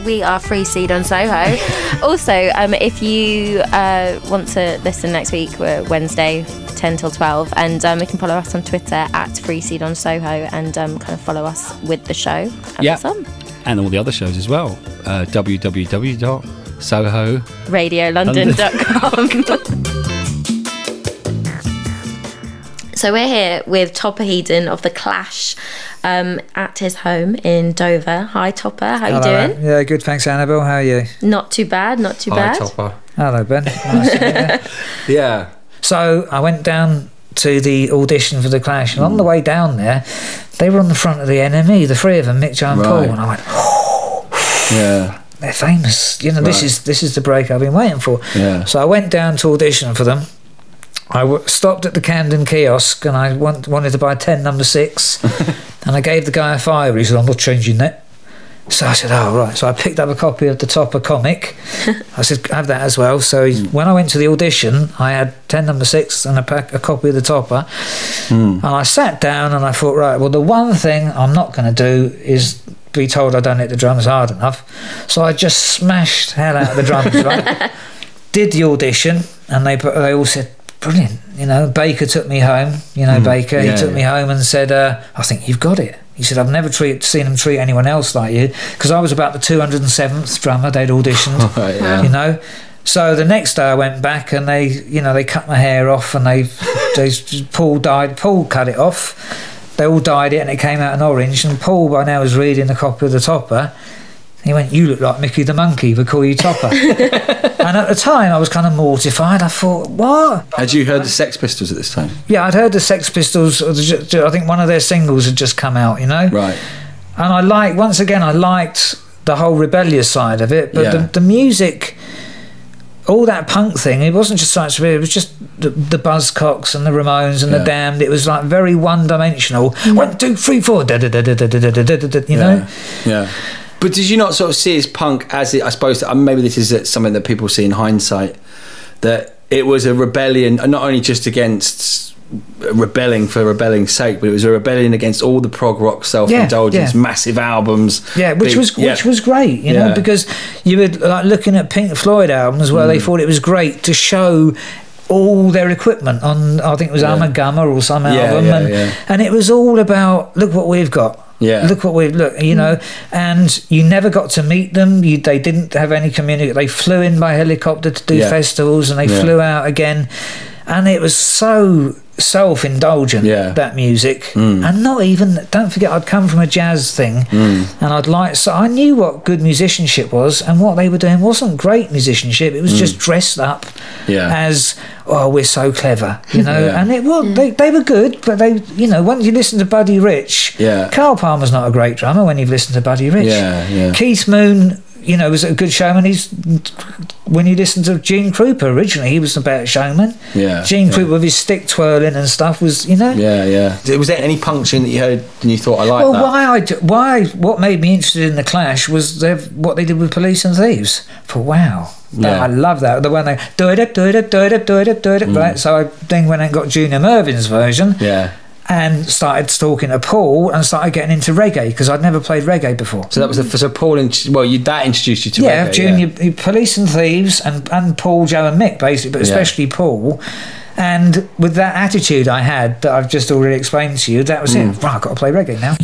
We are Free Seed on Soho. Also, if you want to listen next week, we're Wednesday, 10 till 12, and you can follow us on Twitter at Free Seed on Soho, and kind of follow us with the show. And all the other shows as well. www.sohoradiolondon.com. So we're here with Topper Headon of The Clash at his home in Dover. Hi, Topper. How you doing? Yeah, good. Thanks, Annabelle. How are you? Not too bad. Not too bad. Hi, Topper. Hello, Ben. Nice to meet you. Yeah. So I went down to the audition for The Clash, and on the way down there, they were on the front of the NME, the three of them, Mick, Joe and Paul, and I went, oh, yeah, they're famous. You know, this is the break I've been waiting for. Yeah. So I went down to audition for them. I stopped at the Camden kiosk, and I wanted to buy 10 number 6, and I gave the guy a fiver. He said, I'm not changing that. So I said, oh, right. So I picked up a copy of the Topper comic. I said, have that as well. So when I went to the audition, I had 10 number 6 and a copy of the Topper. And I sat down and I thought, right, well, the one thing I'm not going to do is be told I don't hit the drums hard enough. So I just smashed hell out of the drums, right? Did the audition, and they all said, brilliant. You know, Baker took me home. You know, Baker, he took me home and said, I think you've got it. He said, I've never seen them treat anyone else like you, because I was about the 207th drummer they'd auditioned. You know, so the next day I went back, and they cut my hair off, and Paul cut it off. They all dyed it, and it came out in orange. And Paul by now was reading the copy of the Topper. He went, you look like Mickey the Monkey, we call you Topper. And at the time I was kind of mortified. I thought, what? Had you heard the Sex Pistols at this time? Yeah, I'd heard the Sex Pistols. I think one of their singles had just come out, you know. Right. And I liked the whole rebellious side of it, but the music, all that punk thing, it wasn't just such. It was just the Buzzcocks and the Ramones and the Damned. It was like very one-dimensional. 1, 2, 3, 4. You know. Yeah. But did you not sort of see his punk as it? I suppose maybe this is something that people see in hindsight, that it was a rebellion, not only just against rebelling for rebelling's sake, but it was a rebellion against all the prog rock self-indulgence, massive albums. Yeah, which was great, you know, because you were like looking at Pink Floyd albums where they thought it was great to show all their equipment on, I think it was Amagama or some album, and it was all about, look what we've got. Yeah, look, you know, and you never got to meet them. They didn't have any community. They flew in by helicopter to do festivals, and they flew out again, and it was so self-indulgent, that music. And not even, don't forget, I'd come from a jazz thing, and so I knew what good musicianship was, and what they were doing wasn't great musicianship. It was just dressed up as, oh, we're so clever, you know. And it was, they were good, but they, you know, once you listen to Buddy Rich, Carl Palmer's not a great drummer when you've listened to Buddy Rich. Keith Moon, you know, was a good showman. When you listen to Gene Krupa originally, he was a better showman. Gene Krupa with his stick twirling and stuff was, you know. Was there any punk tune that you heard and you thought, I like that? Well, what made me interested in The Clash was what they did with Police and Thieves. For wow. I love that. The one they do it, right? So I then went and got Junior Mervin's version. And started talking to Paul and started getting into reggae, because I'd never played reggae before. So that was Paul, that introduced you to reggae. Junior, Police and Thieves, and Paul, Joe and Mick, basically, but especially Paul. And with that attitude I had that I've just already explained to you, that was it. Right, I've got to play reggae now.